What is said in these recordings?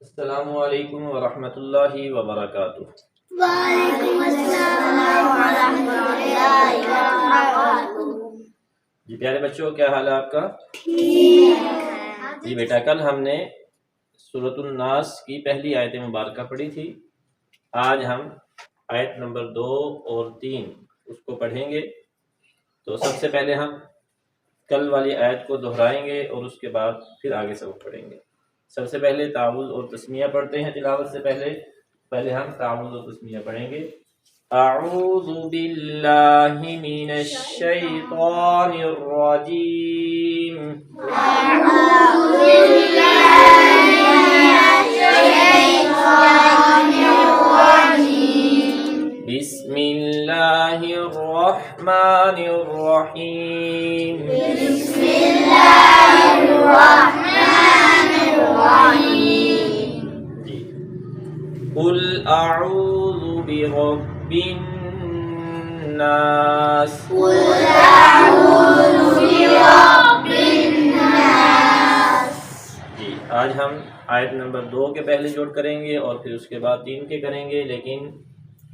السلام علیکم ورحمۃ اللہ وبرکاتہ۔ وعلیکم السلام ورحمۃ اللہ وبرکاتہ۔ جی پیارے بچوں، کیا حال ہے آپ کا؟ جی بیٹا، کل ہم نے سورۃ الناس کی پہلی آیت مبارکہ پڑھی تھی۔ آج ہم آیت نمبر 2 اور 3 اس کو پڑھیں گے۔ تو سب سے پہلے ہم کل والی آیت کو دہرائیں گے اور اس کے بعد پھر آگے سبق پڑھیں گے۔ سب سے پہلے تعوذ اور تسمیہ پڑھتے ہیں تلاوت سے پہلے ہم تعوذ اور تسمیہ پڑھیں گے۔ اعوذ باللہ من الشیطان الرجیم، اعوذ باللہ من الشیطان الرجیم، بسم اللہ الرحمن الرحیم، بسم اللہ الرحمن الرحیم۔ جی قل اعوذ برب الناس، قل اعوذ برب الناس۔ جی آج ہم آیت نمبر 2 کے پہلے جوڑ کریں گے اور پھر اس کے بعد 3 کے کریں گے، لیکن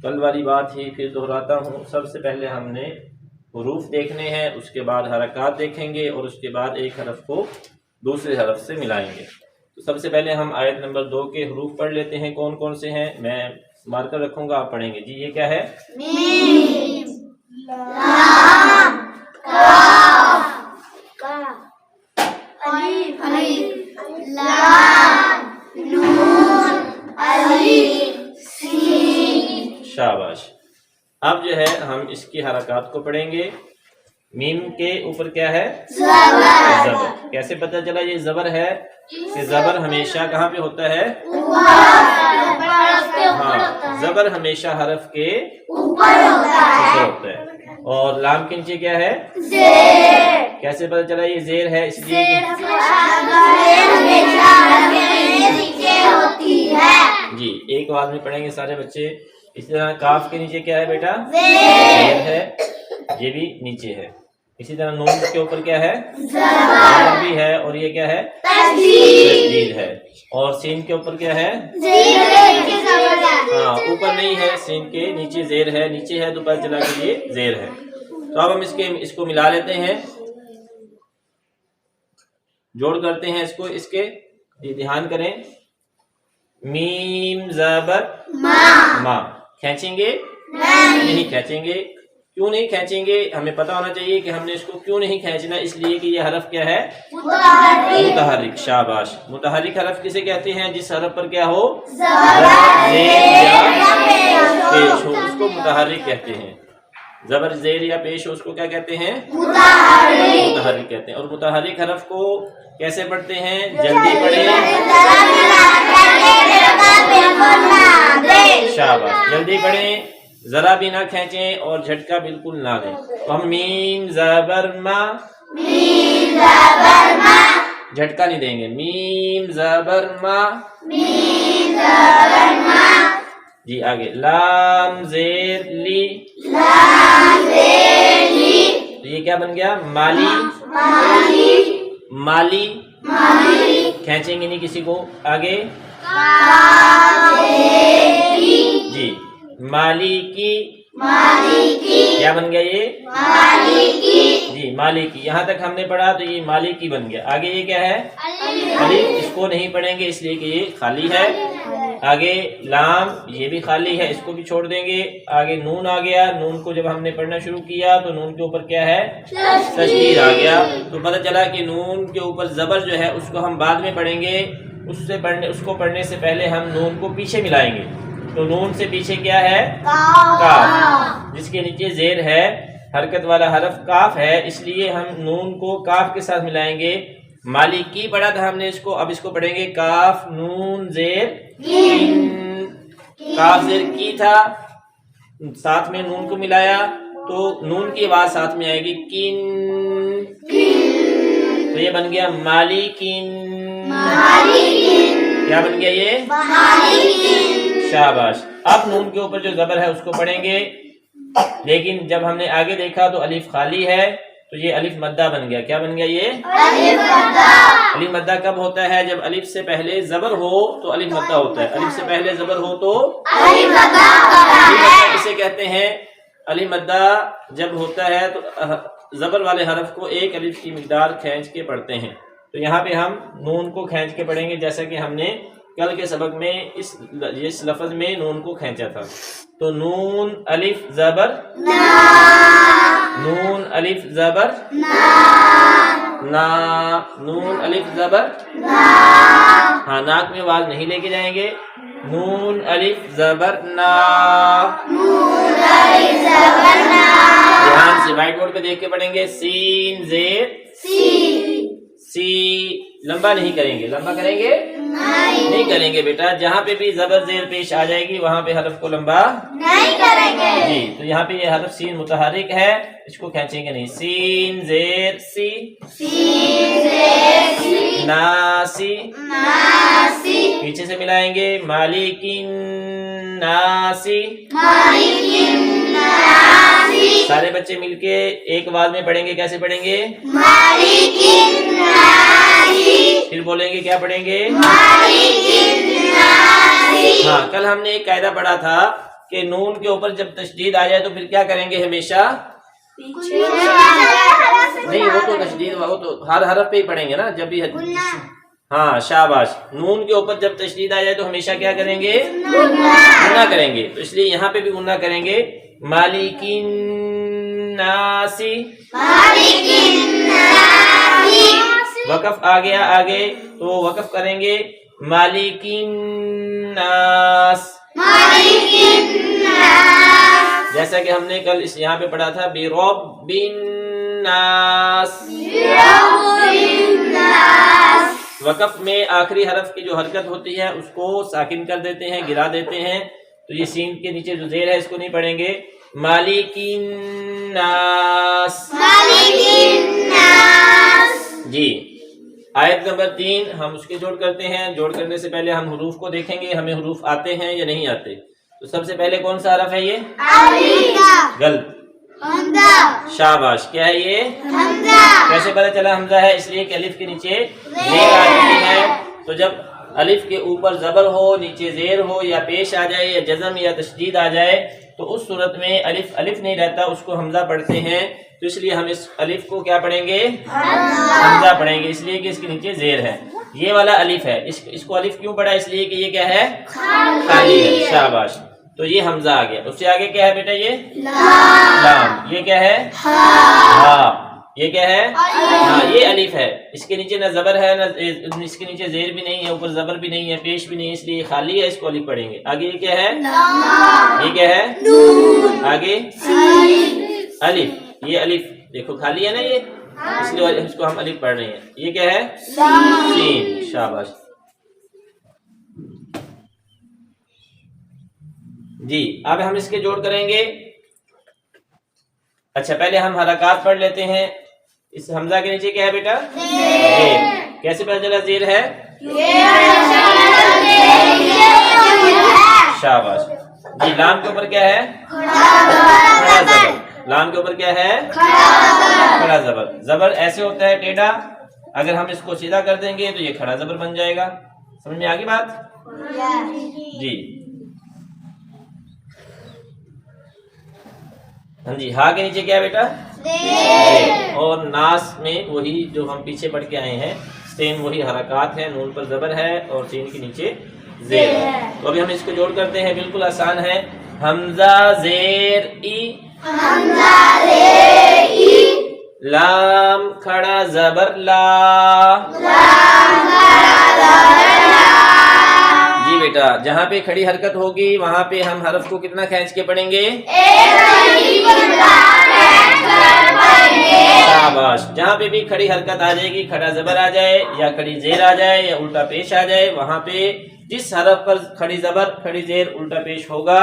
کل والی بات ہی پھر دہراتا ہوں۔ سب سے پہلے ہم نے حروف دیکھنے ہیں، اس کے بعد حرکات دیکھیں گے اور اس کے بعد ایک حرف کو دوسرے حرف سے ملائیں گے۔ تو سب سے پہلے ہم آیت نمبر 2 کے حروف پڑھ لیتے ہیں۔ کون کون سے ہیں میں مارکر رکھوں گا، آپ پڑھیں گے۔ جی یہ کیا ہے؟ میم، لام، کاف، الف، لام، نون، الف، سین۔ شاباش۔ اب جو ہے ہم اس کی حرکات کو پڑھیں گے۔ میم کے اوپر کیا ہے؟ زبر، زبر۔ کیسے پتہ چلا یہ زبر ہے؟ کہ زبر ہمیشہ کہاں پہ ہوتا ہے؟ ہاں، زبر ہمیشہ حرف کے اوپر ہوتا اوپر ہے۔ ہوتا ہے۔ اور لام کے نیچے کیا ہے؟ زیر، کیسے پتہ چلا یہ زیر ہے؟ اس لیے کہ ہمیشہ نیچے ہوتی ہے۔ جی ایک آواز میں پڑھیں گے سارے بچے۔ اسی طرح کاف کے نیچے کیا ہے بیٹا؟ زیر، زیر ہے، یہ بھی نیچے ہے۔ اسی طرح نون کے اوپر کیا ہے؟ زبر بھی ہے، اور یہ کیا ہے؟ تشدید ہے۔ اور سین کے اوپر کیا ہے؟ ہاں اوپر نہیں ہے، سین کے نیچے زیر ہے، نیچے ہے تو پتہ چلا کہ یہ زیر ہے۔ تو اب ہم اس کو ملا لیتے ہیں، جوڑ کرتے ہیں اس کے۔ یہ دھیان کریں، میم زبر ماں کھینچیں گے؟ نہیں کھینچیں گے۔ کیوں نہیں کھینچیں گے؟ ہمیں پتہ ہونا چاہیے کہ ہم نے اس کو کیوں نہیں کھینچنا، اس لیے کہ یہ حرف کیا ہے؟ متحرک۔ شاباش۔ متحرک حرف کسے کہتے ہیں؟ جس حرف پر کیا ہو؟ زیر یا پیش ہو اس کو متحرک کہتے ہیں۔ زبر زیر یا پیش ہو اس کو کیا کہتے ہیں؟ متحرک کہتے ہیں۔ اور متحرک حرف کو کیسے پڑھتے ہیں؟ جلدی پڑھیں، شاباش، جلدی پڑھیں، ذرا بھی نہ کھینچیں اور جھٹکا بالکل نہ دیں۔ تو ہم میم زبر ما، جھٹکا نہیں دیں گے۔ میم زبر ما، جی آگے لام زیر لی، تو یہ کیا بن گیا؟ مالی، مالی، کھینچیں گے نہیں کسی کو۔ آگے جی مالی کی، کیا بن گیا یہ؟ جی مالی کی۔ یہاں تک ہم نے پڑھا تو یہ مالی کی بن گیا۔ آگے یہ کیا ہے؟ الف، اس کو نہیں پڑھیں گے اس لیے کہ یہ خالی ہے۔ آگے لام، یہ بھی خالی ہے، اس کو بھی چھوڑ دیں گے۔ آگے نون آ گیا، نون کو جب ہم نے پڑھنا شروع کیا تو نون کے اوپر کیا ہے؟ تشدید آ گیا۔ تو پتہ چلا کہ نون کے اوپر زبر جو ہے اس کو ہم بعد میں پڑھیں گے، اس کو پڑھنے سے پہلے ہم نون کو پیچھے ملائیں گے۔ تو نون سے پیچھے کیا ہے؟ کاف، جس کے نیچے زیر ہے، حرکت والا حرف کاف ہے، اس لیے ہم نون کو کاف کے ساتھ ملائیں گے۔ مالی کی پڑھا تھا ہم نے اس کو، اب اس کو پڑھیں گے کاف نون زیر کین۔ کاف زیر کی تھا، ساتھ میں نون کو ملایا تو نون کی آواز ساتھ میں آئے گی کین، تو یہ بن گیا مالی کین۔ کیا بن گیا یہ؟ شاباش۔ اب نون کے اوپر جو زبر ہے اس کو پڑھیں گے، لیکن جب ہم نے آگے دیکھا تو الف خالی ہے، تو تو یہ الف مدہ بن گیا. کیا بن گیا یہ؟ الف مدہ. الف مدہ کب ہوتا ہے؟ جب الف سے پہلے زبر ہو تو الف مدہ ہوتا ہے. الف سے پہلے زبر ہو تو الف مدہ ہوتا ہے. اسے کہتے ہیں الف مدہ. جب ہوتا ہے تو زبر والے حرف کو ایک الف کی مقدار کھینچ کے پڑھتے ہیں. تو یہاں پہ ہم نون کو کھینچ کے پڑھیں گے، جیسا کہ ہم نے کل کے سبق میں اس لفظ میں نون کو کھینچا تھا. تو نون الف زبر نا. نون الف زبر نا. نا. نون الف زبر نا. ہاں ناک میں آواز نہیں لے کے جائیں گے. نون الف زبر نا. نون الف زبر نا. دھیان سے وائٹ بورڈ پہ دیکھ کے پڑھیں گے. سین زیر سی. سی. لمبا نہیں کریں گے. لمبا کریں گے نہیں کریں گے بیٹا. جہاں پہ بھی زبر زیر پیش آ جائے گی وہاں پہ حرف کو لمبا نہیں کریں گے. جی. تو یہاں پہ یہ حرف سین متحرک ہے، اس کو کھینچیں گے نہیں. سین زیر سی. سی زیر سی. ناسی. ناسی. پیچھے سے ملائیں گے. مالکن ناسی. مالکن ناسی. سارے بچے مل کے ایک آواز میں پڑھیں گے. کیسے پڑھیں گے؟ مالکن ناسی. پھر بولیں گے. کیا پڑھیں گے؟ مالکن ناسی. ہاں کل ہم نے ایک قاعدہ پڑھا تھا کہ نون کے اوپر جب تشدید آ جائے تو پھر کیا کریں گے ہمیشہ؟ نہیں وہ تو تشدید وہ تو ہر حرف پہ ہی پڑھیں گے نا جب بھی. ہاں شاباش. نون کے اوپر جب تشدید آ جائے تو ہمیشہ کیا کریں گے؟ غنہ کریں گے. تو اس لیے یہاں پہ بھی غنہ کریں گے. مالکن ناسی. مالکن ناسی. وقف آ گیا آگے تو وقف کریں گے. مالکن ناس. مالکن ناس. جیسا کہ ہم نے کل اس یہاں پہ پڑھا تھا برب ناس. رب الناس. وقف میں آخری حرف کی جو حرکت ہوتی ہے اس کو ساکن کر دیتے ہیں، گرا دیتے ہیں. تو یہ سین کے نیچے جو زیر ہے اس کو نہیں پڑھیں گے. مالکن ناس. مالکن ناس. جی. آیت نمبر 3 ہم اس کے جوڑ کرتے ہیں. جوڑ کرنے سے پہلے ہم حروف کو دیکھیں گے ہمیں حروف آتے ہیں یا نہیں آتے. تو سب سے پہلے کون سا حرف ہے یہ؟ الف. غلط. حمزہ. شاباش. کیا ہے یہ؟ حمزہ. کیسے پتہ چلا حمزہ ہے؟ اس لیے کہ الف کے نیچے زیر آ چکی ہے. تو جب الف کے اوپر زبر ہو، نیچے زیر ہو، یا پیش آ جائے یا جزم یا تشدید آ جائے تو اس صورت میں الف نہیں رہتا، اس کو حمزہ پڑھتے ہیں. تو اس لیے ہم اس الف کو کیا پڑھیں گے؟ حمزہ پڑھیں گے، اس لیے کہ اس کے نیچے زیر ہے. یہ والا الف ہے. اس کو الف کیوں پڑھا؟ اس لیے کہ یہ کیا ہے؟ خالی ہے. شاباش. تو یہ حمزہ آ گیا. اس سے آگے کیا ہے بیٹا؟ یہ لام. یہ کیا ہے؟ ہاں. یہ کیا ہے؟ ہاں یہ الف ہے. اس کے نیچے نہ زبر ہے نہ اس کے نیچے زیر بھی نہیں ہے، اوپر زبر بھی نہیں ہے، پیش بھی نہیں ہے، اس لیے خالی ہے. اس کو الف پڑھیں گے. آگے یہ کیا ہے؟ یہ کیا ہے؟ آگے الف. یہ الف دیکھو خالی ہے نا یہ، اس لیے اس کو ہم الف پڑھ رہے ہیں. یہ کیا ہے؟ سین. شاباش. جی اب ہم اس کے جوڑ کریں گے. اچھا پہلے ہم حرکات پڑھ لیتے ہیں. اس حمزہ کے نیچے کیا ہے بیٹا؟ زیر. کیسے پتہ چلا زیر ہے؟ شاباش. جی لام کے اوپر کیا ہے؟ کھڑا زبر. لام کے اوپر کیا ہے؟ کھڑا زبر. زبر ایسے ہوتا ہے ٹیڑھا، اگر ہم اس کو سیدھا کر دیں گے تو یہ کھڑا زبر بن جائے گا. سمجھ میں آگی بات؟ جی ہاں جی. ہا کے نیچے کیا ہے بیٹا؟ اور ناس میں وہی جو ہم پیچھے پڑھ کے آئے ہیں سیم وہی حرکات ہیں. نون پر زبر ہے اور سین کے نیچے زیر ہے. تو ابھی ہم اس کو جوڑ کرتے ہیں. بالکل آسان ہے. حمزہ زیر ای. حمزہ زیر ای. لام کھڑا زبر لا. لام کھڑا زبر لا. جی بیٹا جہاں پہ کھڑی حرکت ہوگی وہاں پہ ہم حرف کو کتنا کھینچ کے پڑھیں گے؟ شاباش. جہاں پہ بھی کھڑی حرکت آ جائے گی، کھڑا زبر آ جائے یا کھڑی زیر آ جائے یا الٹا پیش آ جائے، وہاں پہ جس حرف پر کھڑی زبر کھڑی زیر الٹا پیش ہوگا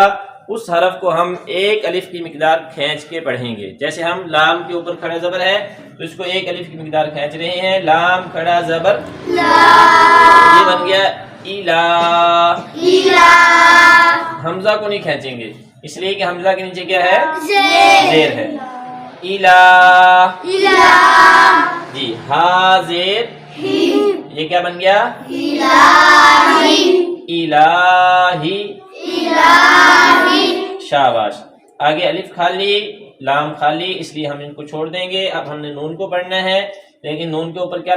اس حرف کو ہم ایک الف کی مقدار کھینچ کے پڑھیں گے. جیسے ہم لام کے اوپر کھڑا زبر ہے تو اس کو ایک الف کی مقدار کھینچ رہے ہیں. لام کھڑا زبر لا. یہ بن گیا ایلا. ایلا. حمزہ کو نہیں کھینچیں گے اس لیے کہ حمزہ کے نیچے کیا ہے؟ زیر. زیر ہے. الا إلى جی ہا زیر یہ کیا بن گیا إلهي الہی إلهي شاباش آگے الف خالی لام خالی اس لیے ہم ان کو چھوڑ دیں گے اب ہم نے نون کو پڑھنا ہے لیکن نون کے اوپر کیا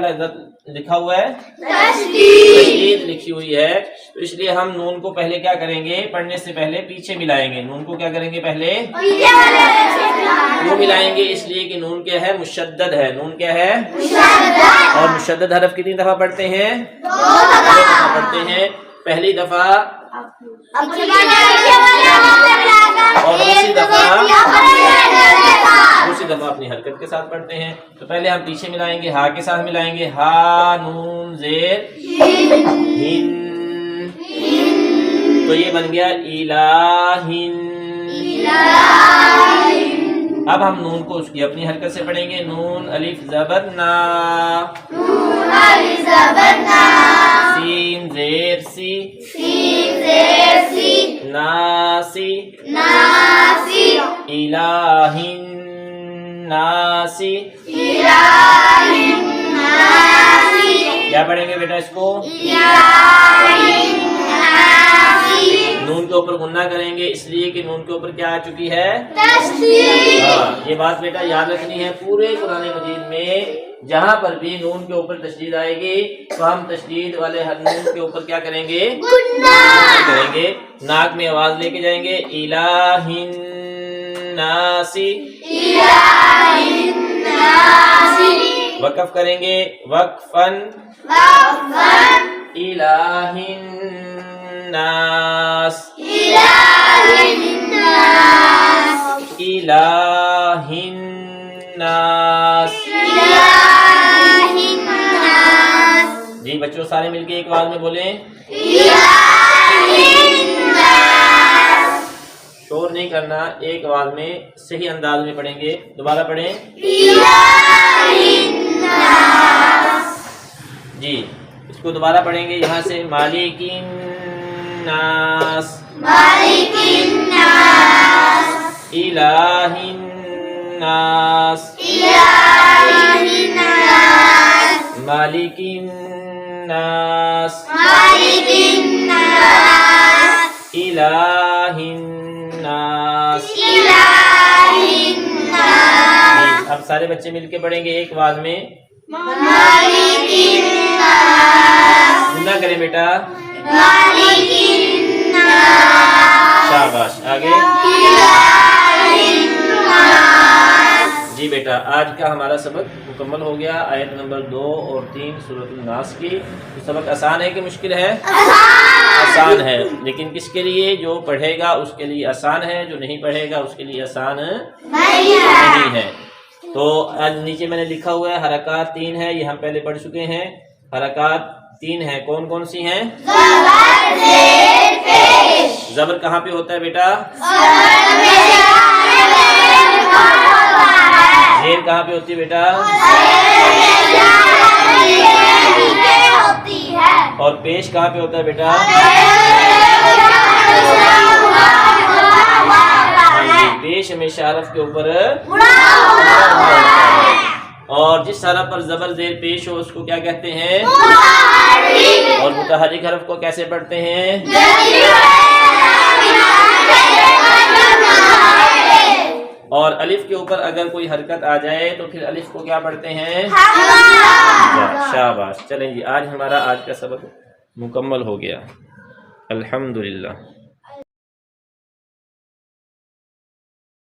لکھا ہوا ہے تشدید لکھی ہوئی ہے تو اس لیے ہم نون کو پہلے کیا کریں گے پڑھنے سے پہلے پیچھے ملائیں گے نون کو کیا کریں گے پہلے کیوں ملائیں گے اس لیے کہ نون کیا ہے مشدد ہے نون کیا ہے اور مشدد حرف کتنی دفعہ پڑھتے ہیں دو دفعہ پڑھتے ہیں پہلی دفعہ اور دوسری دفعہ اپنی حرکت کے ساتھ پڑھتے ہیں تو پہلے ہم پیچھے ملائیں گے ہا کے ساتھ ملائیں گے ہا نون زیر ہن تو یہ بن گیا الہن اب ہم نون کو اس کی اپنی حرکت سے پڑھیں گے نون الف زبر نا سین زیر سی ناسی الہن ناسی کیا پڑھیں گے بیٹا اس کو نون کے اوپر غنہ کریں گے اس لیے کہ نون کے اوپر کیا آ چکی ہے ہاں یہ بات بیٹا یاد رکھنی ہے پورے قرآن مجید میں جہاں پر بھی نون کے اوپر تشدید آئے گی تو ہم تشدید والے ہر نون کے اوپر کیا کریں گے کریں گے ناک میں آواز لے کے جائیں گے الہن ناسی وقف کریں گے وقفن الہن ناس الہن ناس جی بچوں سارے مل کے ایک آواز میں بولیں شور نہیں کرنا ایک آواز میں صحیح انداز میں پڑھیں گے دوبارہ پڑھیں جی اس کو دوبارہ پڑھیں گے یہاں سے مالک الناس الہ الناس مالک الناس الہ الناس اب سارے بچے مل کے پڑھیں گے ایک آواز میں نہ کریں بیٹا شاباش آگے جی بیٹا آج کا ہمارا سبق مکمل ہو گیا آیت نمبر 2 اور 3 سورۃ الناس کی سبق آسان ہے کہ مشکل ہے آسان ہے لیکن کس کے لیے جو پڑھے گا اس کے لیے آسان ہے جو نہیں پڑھے گا اس کے لیے آسان نہیں ہے تو نیچے میں نے لکھا ہوا ہے حرکات 3 ہے یہ ہم پہلے پڑھ چکے ہیں حرکات 3 ہیں کون کون سی ہیں زبر کہاں پہ ہوتا ہے بیٹا زیر کہاں پہ ہوتی ہے بیٹا اور پیش کہاں پہ ہوتا ہے بیٹا پیش ہمیشہ حرف کے اوپر اور جس حرف پر زبر زیر پیش ہو اس کو کیا کہتے ہیں اور متحرک حرف کو کیسے پڑھتے ہیں اور الف کے اوپر اگر کوئی حرکت آ جائے تو پھر الف کو کیا پڑھتے ہیں شاباش چلیں جی آج ہمارا آج کا سبق مکمل ہو گیا الحمدللہ